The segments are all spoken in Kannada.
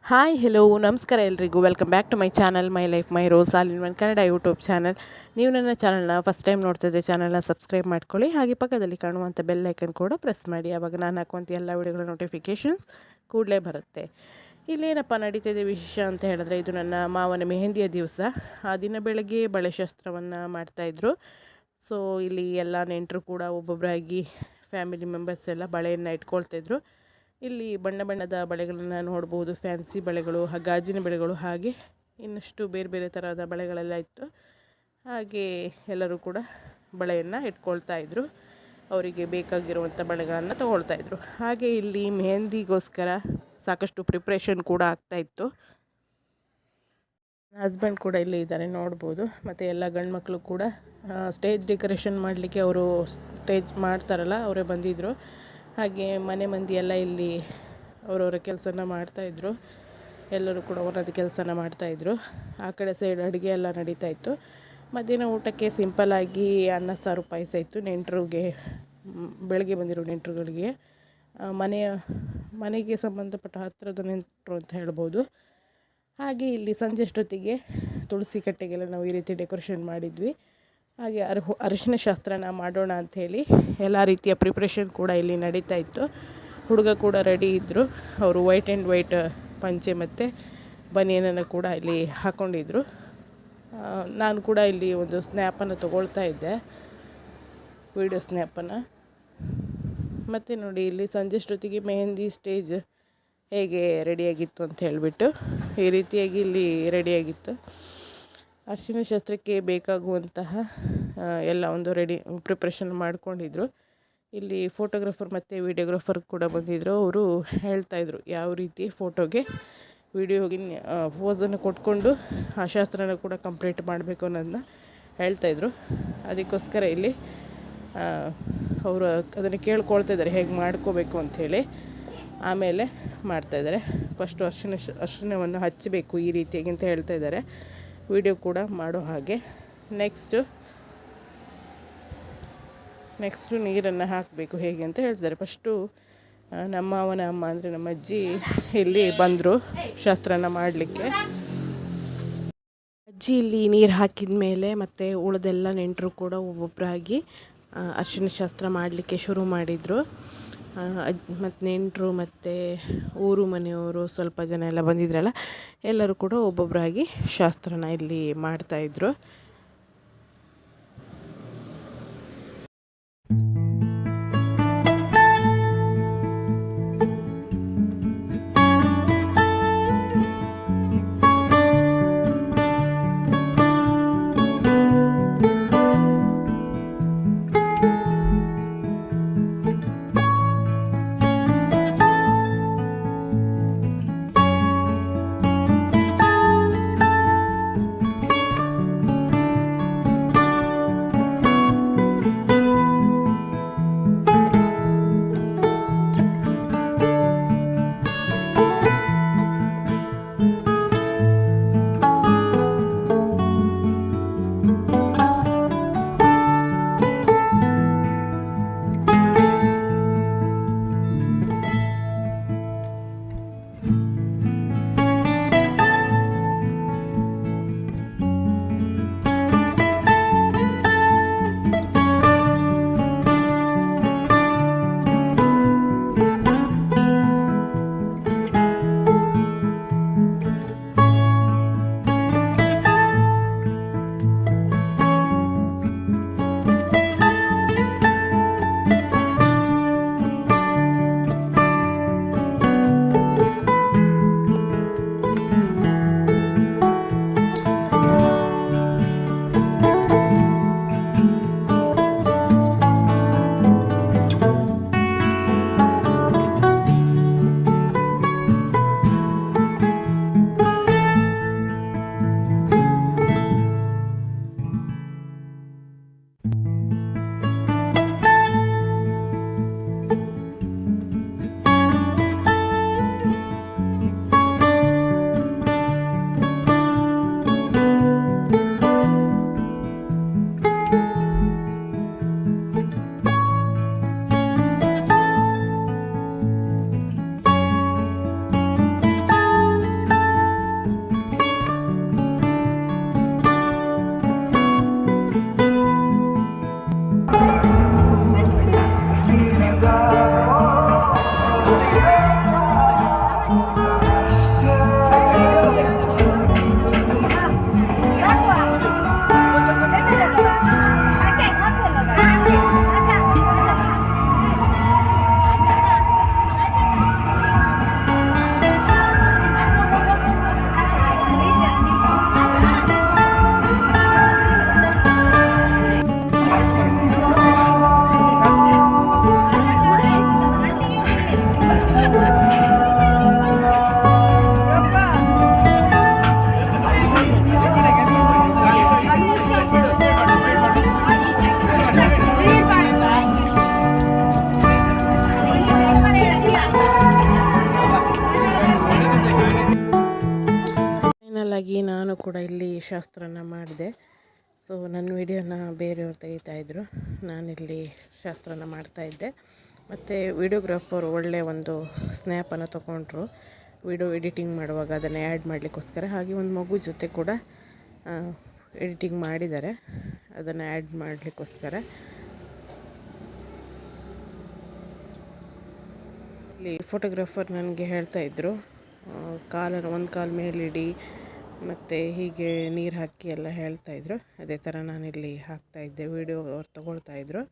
ಹಾಯ್ ಹೆಲೋ ನಮಸ್ಕಾರ ಎಲ್ರಿಗೂ welcome back to my channel my life my rolls all in one Kannada YouTube channel. ನೀವು ನನ್ನ ಚಾನಲ್ನ ಫಸ್ಟ್ ಟೈಮ್ ನೋಡ್ತಿದ್ರೆ ಚಾನಲ್ನ ಸಬ್ಸ್ಕ್ರೈಬ್ ಮಾಡ್ಕೊಳ್ಳಿ. ಹಾಗೆ ಪಕ್ಕದಲ್ಲಿ ಕಾಣುವಂಥ ಬೆಲ್ ಐಕನ್ ಕೂಡ ಪ್ರೆಸ್ ಮಾಡಿ. ಆವಾಗ ನಾನು ಹಾಕುವಂಥ ಎಲ್ಲ ವಿಡಿಯೋಗಳ ನೋಟಿಫಿಕೇಷನ್ಸ್ ಕೂಡಲೇ ಬರುತ್ತೆ. ಇಲ್ಲೇನಪ್ಪ ನಡೀತಿದೆ ವಿಶೇಷ ಅಂತ ಹೇಳಿದ್ರೆ, ಇದು ನನ್ನ ಮಾವನ ಮೆಹಂದಿಯ ದಿವಸ. ಆ ದಿನ ಬೆಳಗ್ಗೆ ಬಳೆ ಶಾಸ್ತ್ರವನ್ನು ಮಾಡ್ತಾಯಿದ್ರು. ಸೊ ಇಲ್ಲಿ ಎಲ್ಲ ನೆಂಟರು ಕೂಡ ಒಬ್ಬೊಬ್ಬರಾಗಿ ಫ್ಯಾಮಿಲಿ ಮೆಂಬರ್ಸ್ ಎಲ್ಲ ಬಳೆಯನ್ನು ಇಟ್ಕೊಳ್ತಾಯಿದ್ರು. ಇಲ್ಲಿ ಬಣ್ಣ ಬಣ್ಣದ ಬಳೆಗಳನ್ನು ನೋಡ್ಬೋದು, ಫ್ಯಾನ್ಸಿ ಬಳೆಗಳು, ಗಾಜಿನ ಬಳೆಗಳು, ಹಾಗೆ ಇನ್ನಷ್ಟು ಬೇರೆ ಬೇರೆ ಥರದ ಬಳೆಗಳೆಲ್ಲ ಇತ್ತು. ಹಾಗೆ ಎಲ್ಲರೂ ಕೂಡ ಬಳೆಯನ್ನು ಇಟ್ಕೊಳ್ತಾ ಇದ್ದರು, ಅವರಿಗೆ ಬೇಕಾಗಿರುವಂಥ ಬಳೆಗಳನ್ನು ತೊಗೊಳ್ತಾಯಿದ್ರು. ಹಾಗೆ ಇಲ್ಲಿ ಮೆಹಂದಿಗೋಸ್ಕರ ಸಾಕಷ್ಟು ಪ್ರಿಪ್ರೇಷನ್ ಕೂಡ ಆಗ್ತಾಯಿತ್ತು. ಹಸ್ಬೆಂಡ್ ಕೂಡ ಇಲ್ಲಿ ಇದ್ದಾರೆ ನೋಡ್ಬೋದು. ಮತ್ತು ಎಲ್ಲ ಗಂಡು ಮಕ್ಕಳು ಕೂಡ ಸ್ಟೇಜ್ ಡೆಕೋರೇಷನ್ ಮಾಡಲಿಕ್ಕೆ ಅವರು ಸ್ಟೇಜ್ ಮಾಡ್ತಾರಲ್ಲ, ಅವರೇ ಬಂದಿದ್ದರು. ಹಾಗೆ ಮನೆ ಮಂದಿ ಎಲ್ಲ ಇಲ್ಲಿ ಅವರವರ ಕೆಲಸನ ಮಾಡ್ತಾಯಿದ್ರು. ಎಲ್ಲರೂ ಕೂಡ ಒಂದೊಂದು ಕೆಲಸನ ಮಾಡ್ತಾಯಿದ್ರು. ಆ ಕಡೆ ಸೈಡ್ ಅಡುಗೆ ಎಲ್ಲ ನಡೀತಾಯಿತ್ತು. ಮಧ್ಯಾಹ್ನ ಊಟಕ್ಕೆ ಸಿಂಪಲ್ಲಾಗಿ ಅನ್ನ ಸಾರು ಪಾಯಸ ಇತ್ತು. ನೆಂಟರಿಗೆ, ಬೆಳಗ್ಗೆ ಬಂದಿರೋ ನೆಂಟರುಗಳಿಗೆ, ಮನೆಗೆ ಸಂಬಂಧಪಟ್ಟ ಹತ್ತಿರದ ನೆಂಟರು ಅಂತ ಹೇಳ್ಬೋದು. ಹಾಗೆ ಇಲ್ಲಿ ಸಂಜೆ ಅಷ್ಟೊತ್ತಿಗೆ ತುಳಸಿ ಕಟ್ಟೆಗೆಲ್ಲ ನಾವು ಈ ರೀತಿ ಡೆಕೋರೇಷನ್ ಮಾಡಿದ್ವಿ. ಹಾಗೆ ಅರಿಶಿನ ಶಾಸ್ತ್ರನ ಮಾಡೋಣ ಅಂಥೇಳಿ ಎಲ್ಲ ರೀತಿಯ ಪ್ರಿಪ್ರೇಷನ್ ಕೂಡ ಇಲ್ಲಿ ನಡೀತಾ ಇತ್ತು. ಹುಡುಗ ಕೂಡ ರೆಡಿ ಇದ್ದರು. ಅವರು ವೈಟ್ ಆ್ಯಂಡ್ ವೈಟ್ ಪಂಚೆ ಮತ್ತು ಬನಿಯನನ್ನು ಕೂಡ ಇಲ್ಲಿ ಹಾಕ್ಕೊಂಡಿದ್ರು. ನಾನು ಕೂಡ ಇಲ್ಲಿ ಒಂದು ಸ್ನ್ಯಾಪನ್ನು ತೊಗೊಳ್ತಾ ಇದ್ದೆ, ವಿಡಿಯೋ ಸ್ನ್ಯಾಪನ್ನು. ಮತ್ತು ನೋಡಿ, ಇಲ್ಲಿ ಸಂಜೆ ಅಷ್ಟೊತ್ತಿಗೆ ಮೆಹಂದಿ ಸ್ಟೇಜ್ ಹೇಗೆ ರೆಡಿಯಾಗಿತ್ತು ಅಂತ ಹೇಳಿಬಿಟ್ಟು ಈ ರೀತಿಯಾಗಿ ಇಲ್ಲಿ ರೆಡಿಯಾಗಿತ್ತು. ಅರಿಶಿನ ಶಾಸ್ತ್ರಕ್ಕೆ ಬೇಕಾಗುವಂತಹ ಎಲ್ಲ ಒಂದು ಪ್ರಿಪ್ರೇಷನ್ ಮಾಡ್ಕೊಂಡಿದ್ರು. ಇಲ್ಲಿ ಫೋಟೋಗ್ರಾಫರ್ ಮತ್ತು ವಿಡಿಯೋಗ್ರಾಫರ್ ಕೂಡ ಬಂದಿದ್ದರು. ಅವರು ಹೇಳ್ತಾಯಿದ್ರು ಯಾವ ರೀತಿ ಫೋಟೋಗೆ ವಿಡಿಯೋಗೆ ಪೋಸನ್ನು ಕೊಟ್ಕೊಂಡು ಆ ಶಾಸ್ತ್ರನ ಕೂಡ ಕಂಪ್ಲೀಟ್ ಮಾಡಬೇಕು ಅನ್ನೋದನ್ನ ಹೇಳ್ತಾಯಿದ್ರು. ಅದಕ್ಕೋಸ್ಕರ ಇಲ್ಲಿ ಅವರು ಅದನ್ನು ಕೇಳ್ಕೊಳ್ತಾ ಇದ್ದಾರೆ ಹೇಗೆ ಮಾಡ್ಕೋಬೇಕು ಅಂಥೇಳಿ. ಆಮೇಲೆ ಮಾಡ್ತಾಯಿದ್ದಾರೆ. ಫಸ್ಟು ಅರಿಶಿನವನ್ನು ಹಚ್ಚಬೇಕು ಈ ರೀತಿಯಾಗಿ ಅಂತ ಹೇಳ್ತಾ ಇದ್ದಾರೆ, ವಿಡಿಯೋ ಕೂಡ ಮಾಡೋ ಹಾಗೆ. ನೆಕ್ಸ್ಟು ನೀರನ್ನು ಹಾಕಬೇಕು ಹೇಗೆ ಅಂತ ಹೇಳ್ತಾರೆ. ಫಸ್ಟು ನಮ್ಮ ಅವನ ಅಮ್ಮ ಅಂದರೆ ನಮ್ಮ ಅಜ್ಜಿ ಇಲ್ಲಿ ಬಂದರು ಶಾಸ್ತ್ರನ ಮಾಡಲಿಕ್ಕೆ. ಅಜ್ಜಿ ಇಲ್ಲಿ ನೀರು ಹಾಕಿದ ಮೇಲೆ ಮತ್ತು ಉಳಿದೆಲ್ಲ ನೆಂಟರು ಕೂಡ ಒಬ್ಬೊಬ್ಬರಾಗಿ ಅರಿಶಿನ ಶಾಸ್ತ್ರ ಮಾಡಲಿಕ್ಕೆ ಶುರು ಮಾಡಿದರು. ಮತ್ತು ನೆಂಟರು ಮತ್ತು ಊರು ಮನೆಯವರು ಸ್ವಲ್ಪ ಜನ ಎಲ್ಲ ಬಂದಿದ್ರಲ್ಲ, ಎಲ್ಲರೂ ಕೂಡ ಒಬ್ಬೊಬ್ಬರಾಗಿ ಶಾಸ್ತ್ರನ ಇಲ್ಲಿ ಮಾಡ್ತಾಯಿದ್ರು. ಹಾಗಾಗಿ ನಾನು ಕೂಡ ಇಲ್ಲಿ ಶಾಸ್ತ್ರನ ಮಾಡಿದೆ. ಸೊ ನನ್ನ ವಿಡಿಯೋನ ಬೇರೆಯವ್ರು ತೆಗಿತಾಯಿದ್ರು, ನಾನಿಲ್ಲಿ ಶಾಸ್ತ್ರನ ಮಾಡ್ತಾಯಿದ್ದೆ. ಮತ್ತು ವಿಡಿಯೋಗ್ರಾಫರ್ ಒಳ್ಳೆಯ ಒಂದು ಸ್ನ್ಯಾಪನ್ನು ತೊಗೊಂಡ್ರು ವಿಡಿಯೋ ಎಡಿಟಿಂಗ್ ಮಾಡುವಾಗ, ಅದನ್ನು ಆ್ಯಡ್ ಮಾಡಲಿಕ್ಕೋಸ್ಕರ. ಹಾಗೆ ಒಂದು ಮಗು ಜೊತೆ ಕೂಡ ಎಡಿಟಿಂಗ್ ಮಾಡಿದ್ದಾರೆ, ಅದನ್ನು ಆ್ಯಡ್ ಮಾಡಲಿಕ್ಕೋಸ್ಕರ. ಇಲ್ಲಿ ಫೋಟೋಗ್ರಾಫರ್ ನನಗೆ ಹೇಳ್ತಾಯಿದ್ರು, ಒಂದು ಕಾಲು ಮೇಲಿಡಿ ಮತ್ತು ಹೀಗೆ ನೀರು ಹಾಕಿ ಎಲ್ಲ ಹೇಳ್ತಾಯಿದ್ರು. ಅದೇ ಥರ ನಾನಿಲ್ಲಿ ಹಾಕ್ತಾಯಿದ್ದೆ, ವಿಡಿಯೋ ಅವ್ರು ತೊಗೊಳ್ತಾಯಿದ್ರು.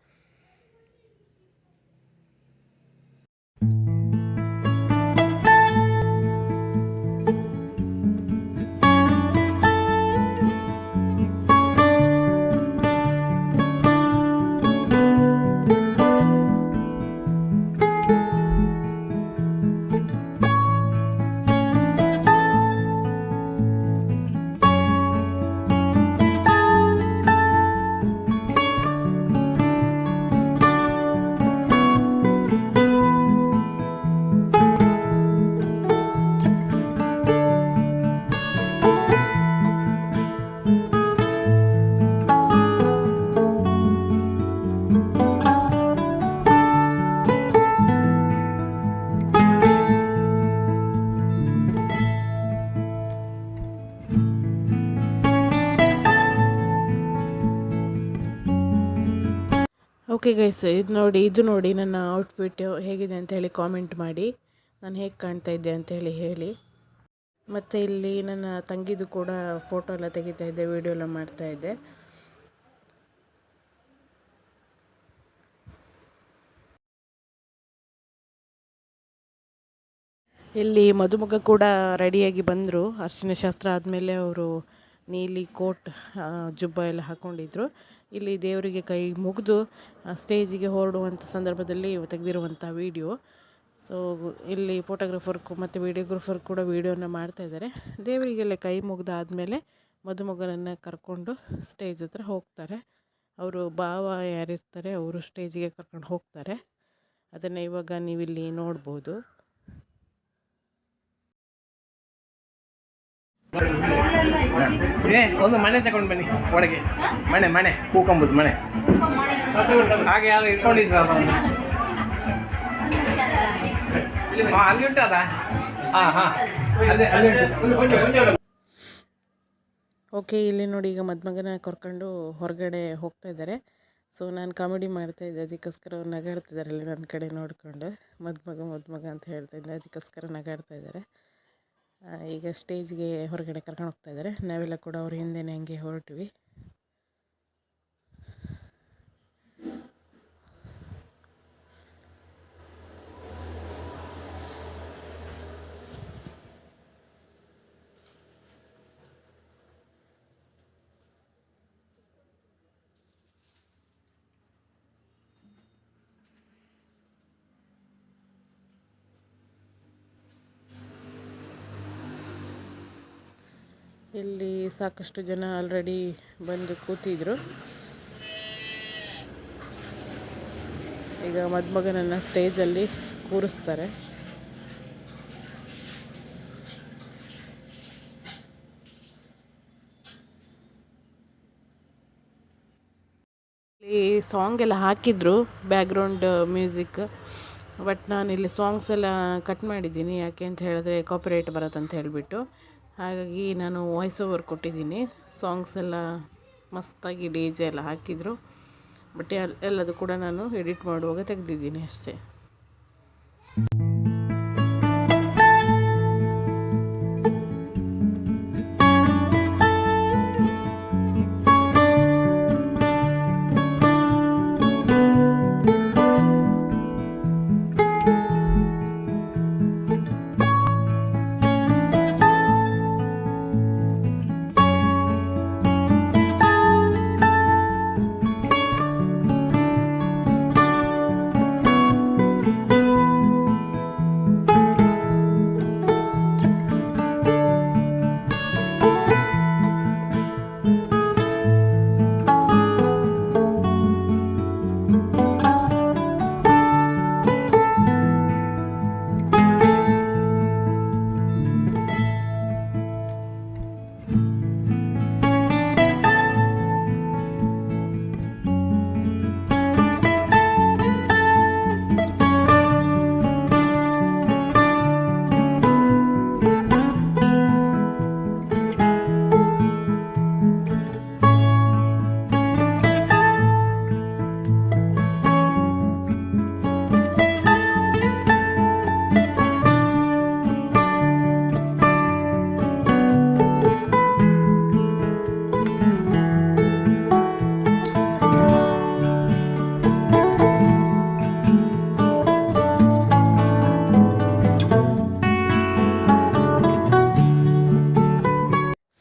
ಓಕೆ ಗೈಸ್, ಇದು ನೋಡಿ ನನ್ನ ಔಟ್ಫಿಟ್ ಹೇಗಿದೆ ಅಂತ ಹೇಳಿ ಕಾಮೆಂಟ್ ಮಾಡಿ. ನಾನು ಹೇಗೆ ಕಾಣ್ತಾ ಇದ್ದೆ ಅಂತೇಳಿ ಹೇಳಿ. ಮತ್ತು ಇಲ್ಲಿ ನನ್ನ ತಂಗಿದು ಕೂಡ ಫೋಟೋ ಎಲ್ಲ ತೆಗಿತಾ ಇದ್ದೆ, ವಿಡಿಯೋ ಎಲ್ಲ ಮಾಡ್ತಾಯಿದ್ದೆ. ಇಲ್ಲಿ ಮದುಮಗ ಕೂಡ ರೆಡಿಯಾಗಿ ಬಂದರು. ಅರಿಶಿನ ಶಾಸ್ತ್ರ ಆದಮೇಲೆ ಅವರು ನೀಲಿ ಕೋಟ್ ಜುಬ್ಬ ಎಲ್ಲ ಹಾಕ್ಕೊಂಡಿದ್ರು. ಇಲ್ಲಿ ದೇವರಿಗೆ ಕೈ ಮುಗಿದು ಸ್ಟೇಜಿಗೆ ಹೊರಡುವಂಥ ಸಂದರ್ಭದಲ್ಲಿ ತೆಗೆದಿರುವಂಥ ವಿಡಿಯೋ. ಸೊ ಇಲ್ಲಿ ಫೋಟೋಗ್ರಾಫರ್ ಮತ್ತು ವಿಡಿಯೋಗ್ರಾಫರ್ ಕೂಡ ವಿಡಿಯೋನ ಮಾಡ್ತಾಯಿದ್ದಾರೆ. ದೇವರಿಗೆಲ್ಲ ಕೈ ಮುಗಿದಾದಮೇಲೆ ಮದುಮಗನನ್ನು ಕರ್ಕೊಂಡು ಸ್ಟೇಜ್ ಹತ್ರ ಹೋಗ್ತಾರೆ. ಅವರು ಭಾವ ಯಾರಿರ್ತಾರೆ ಅವರು ಸ್ಟೇಜಿಗೆ ಕರ್ಕೊಂಡು ಹೋಗ್ತಾರೆ. ಅದನ್ನು ಇವಾಗ ನೀವಿಲ್ಲಿ ನೋಡ್ಬೋದು. ಒಂದು ಮನೆ ತಗೊಂಡು ಬನ್ನಿ, ಒಳಗೆ ಮನೆ ಕೂಕೊಂಬುದು ಮನೆ ಹಾಗೆ ಯಾರು ಇಟ್ಕೊಂಡಿದ್ರ ಅಲ್ಲಿ ಉಂಟದ. ಓಕೆ, ಇಲ್ಲಿ ನೋಡಿ ಈಗ ಮದುಮಗನ ಕರ್ಕೊಂಡು ಹೊರಗಡೆ ಹೋಗ್ತಾ ಇದ್ದಾರೆ. ಸೊ ನಾನು ಕಾಮಿಡಿ ಮಾಡ್ತಾಯಿದ್ದೆ, ಅದಕ್ಕೋಸ್ಕರ ಅವ್ರು ನಗಾಡ್ತಿದ್ದಾರೆ ಅಲ್ಲಿ ನನ್ನ ಕಡೆ ನೋಡಿಕೊಂಡು. ಮದುಮಗ ಅಂತ ಹೇಳ್ತಾಯಿದ್ದೆ, ಅದಕ್ಕೋಸ್ಕರ ನಗಾಡ್ತಾ ಇದ್ದಾರೆ. ಈಗ ಸ್ಟೇಜ್ಗೆ ಹೊರಗಡೆ ಕರ್ಕೊಂಡು ಹೋಗ್ತಾ ಇದ್ದಾರೆ. ನಾವೆಲ್ಲ ಕೂಡ ಅವ್ರ ಹಿಂದೆನೇ ಹಂಗೆ ಹೊರಟ್ವಿ. ಇಲ್ಲಿ ಸಾಕಷ್ಟು ಜನ ಆಲ್ರೆಡಿ ಬಂದು ಕೂತಿದ್ರು. ಈಗ ಮದುಮಗನನ್ನು ಸ್ಟೇಜಲ್ಲಿ ಕೂರಿಸ್ತಾರೆ. ಇಲ್ಲಿ ಸಾಂಗ್ ಎಲ್ಲ ಹಾಕಿದ್ರು, ಬ್ಯಾಕ್ಗ್ರೌಂಡ್ ಮ್ಯೂಸಿಕ್. ಬಟ್ ನಾನಿಲ್ಲಿ ಸಾಂಗ್ಸ್ ಎಲ್ಲ ಕಟ್ ಮಾಡಿದ್ದೀನಿ, ಯಾಕೆ ಅಂತ ಹೇಳಿದ್ರೆ ಕಾಪಿರೈಟ್ ಬರುತ್ತಂತ ಹೇಳಿಬಿಟ್ಟು. ಹಾಗಾಗಿ ನಾನು ವಾಯ್ಸ್ ಓವರ್ ಕೊಟ್ಟಿದ್ದೀನಿ. ಸಾಂಗ್ಸ್ ಎಲ್ಲ ಮಸ್ತಾಗಿ DJ ಎಲ್ಲ ಹಾಕಿದರು. ಬಟ್ ಎಲ್ಲದು ಕೂಡ ನಾನು ಎಡಿಟ್ ಮಾಡುವಾಗ ತೆಗೆದಿದ್ದೀನಿ ಅಷ್ಟೇ.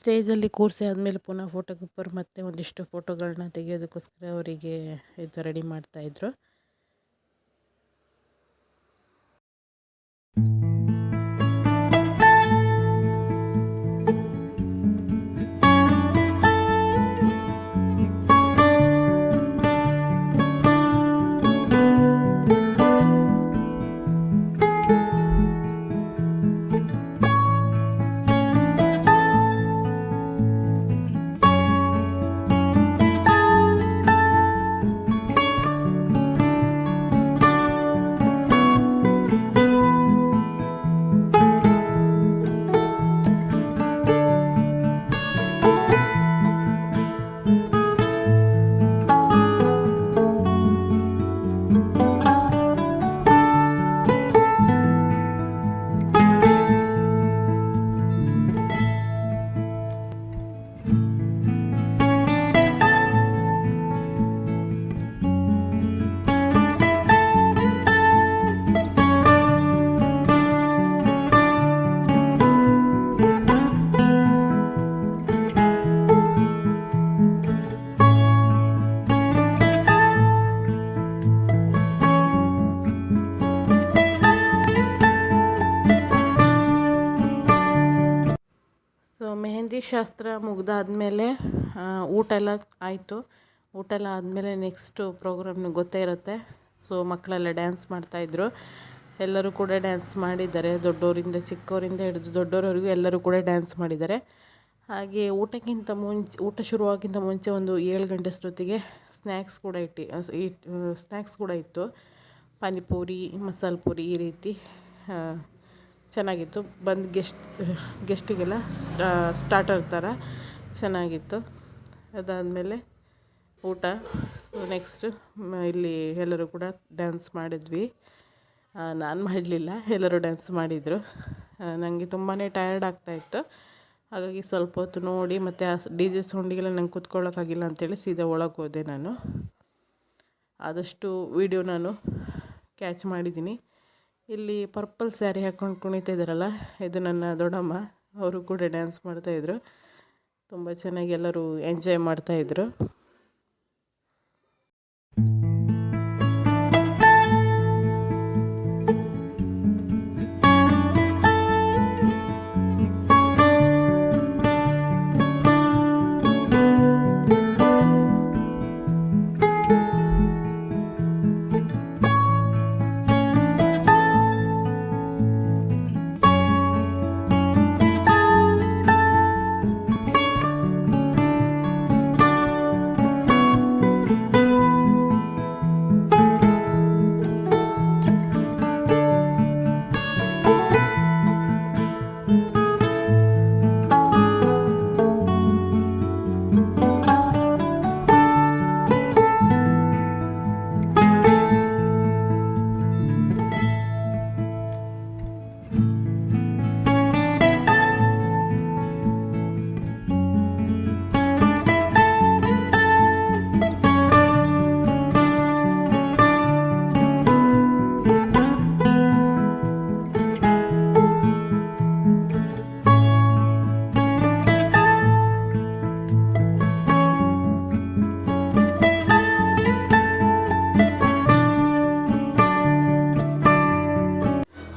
ಸ್ಟೇಜಲ್ಲಿ ಕೂರಿಸಿ ಆದಮೇಲೆ ಪುನಃ ಫೋಟೋಗ್ರಾಫರ್ ಮತ್ತೆ ಒಂದಿಷ್ಟು ಫೋಟೋಗಳನ್ನ ತೆಗೆಯೋದಕ್ಕೋಸ್ಕರ ಅವರಿಗೆ ಇದು ರೆಡಿ ಮಾಡ್ತಾಯಿದ್ರು. ಮೆಹಂದಿ ಶಾಸ್ತ್ರ ಮುಗ್ದಾದ್ಮೇಲೆ ಊಟ ಎಲ್ಲ ಆಯಿತು. ಊಟ ಎಲ್ಲ ಆದಮೇಲೆ ನೆಕ್ಸ್ಟು ಪ್ರೋಗ್ರಾಮ್ ಗೊತ್ತೇ ಇರುತ್ತೆ. ಸೊ ಮಕ್ಕಳೆಲ್ಲ ಡ್ಯಾನ್ಸ್ ಮಾಡ್ತಾಯಿದ್ರು. ಎಲ್ಲರೂ ಕೂಡ ಡ್ಯಾನ್ಸ್ ಮಾಡಿದ್ದಾರೆ. ದೊಡ್ಡವರಿಂದ ಚಿಕ್ಕವರಿಂದ ಹಿಡಿದು ದೊಡ್ಡವರವರೆಗೂ ಎಲ್ಲರೂ ಕೂಡ ಡ್ಯಾನ್ಸ್ ಮಾಡಿದ್ದಾರೆ. ಹಾಗೆ ಊಟ ಶುರುವಾಗಿಂತ ಮುಂಚೆ ಒಂದು 7 ಗಂಟೆ ಅಷ್ಟೊತ್ತಿಗೆ ಸ್ನ್ಯಾಕ್ಸ್ ಕೂಡ ಇತ್ತು. ಪಾನಿಪೂರಿ, ಮಸಾಲೆ ಪೂರಿ ಈ ರೀತಿ ಚೆನ್ನಾಗಿತ್ತು. ಬಂದು ಗೆಸ್ಟಿಗೆಲ್ಲ ಸ್ಟಾರ್ಟರ್ ಥರ ಚೆನ್ನಾಗಿತ್ತು. ಅದಾದಮೇಲೆ ಊಟ. ನೆಕ್ಸ್ಟ್ ಇಲ್ಲಿ ಎಲ್ಲರೂ ಕೂಡ ಡ್ಯಾನ್ಸ್ ಮಾಡಿದ್ವಿ. ನಾನು ಮಾಡಲಿಲ್ಲ, ಎಲ್ಲರೂ ಡ್ಯಾನ್ಸ್ ಮಾಡಿದರು. ನನಗೆ ತುಂಬಾ ಟಯರ್ಡ್ ಆಗ್ತಾಯಿತ್ತು. ಹಾಗಾಗಿ ಸ್ವಲ್ಪ ಹೊತ್ತು ನೋಡಿ ಮತ್ತು ಆ DJ ಸೌಂಡಿಗೆಲ್ಲ ನಂಗೆ ಕೂತ್ಕೊಳ್ಳೋಕ್ಕಾಗಿಲ್ಲ ಅಂಥೇಳಿ ಸೀದಾ ಒಳಗೆ ಹೋದೆ. ನಾನು ಆದಷ್ಟು ವಿಡಿಯೋ ನಾನು ಕ್ಯಾಚ್ ಮಾಡಿದ್ದೀನಿ. ಇಲ್ಲಿ ಪರ್ಪಲ್ ಸ್ಯಾರಿ ಹಾಕ್ಕೊಂಡು ಕುಣಿತಾ ಇದ್ದಾರಲ್ಲ, ಇದು ನನ್ನ ದೊಡ್ಡಮ್ಮ. ಅವರು ಕೂಡ ಡ್ಯಾನ್ಸ್ ಮಾಡ್ತಾಯಿದ್ರು. ತುಂಬ ಚೆನ್ನಾಗಿ ಎಲ್ಲರೂ ಎಂಜಾಯ್ ಮಾಡ್ತಾಯಿದ್ರು.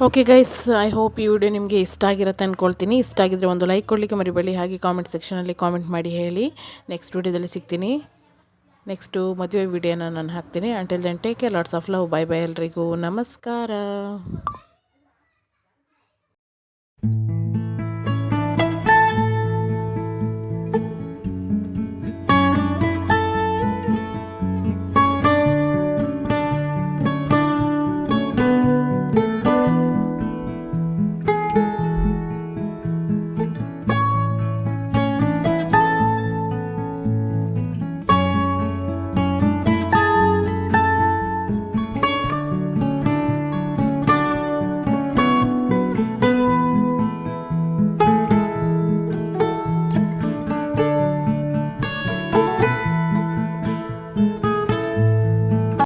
ಓಕೆ ಗೈಸ್, ಐ ಹೋಪ್ ಈ ವಿಡಿಯೋ ನಿಮಗೆ ಇಷ್ಟ ಆಗಿರುತ್ತೆ ಅಂದ್ಕೊಳ್ತೀನಿ. ಇಷ್ಟ ಆಗಿದ್ದರೆ ಒಂದು ಲೈಕ್ ಕೊಡಲಿಕ್ಕೆ ಮರಿಬೇಡಿ. ಹಾಗೆ ಕಾಮೆಂಟ್ ಸೆಕ್ಷನಲ್ಲಿ ಕಾಮೆಂಟ್ ಮಾಡಿ ಹೇಳಿ. ನೆಕ್ಸ್ಟ್ ವಿಡಿಯೋದಲ್ಲಿ ಸಿಗ್ತೀನಿ. ನೆಕ್ಸ್ಟು ಮದುವೆ ವಿಡಿಯೋನ ನಾನು ಹಾಕ್ತೀನಿ. Until then take care, lots of love. Bye bye ಎಲ್ರಿಗೂ. ನಮಸ್ಕಾರ.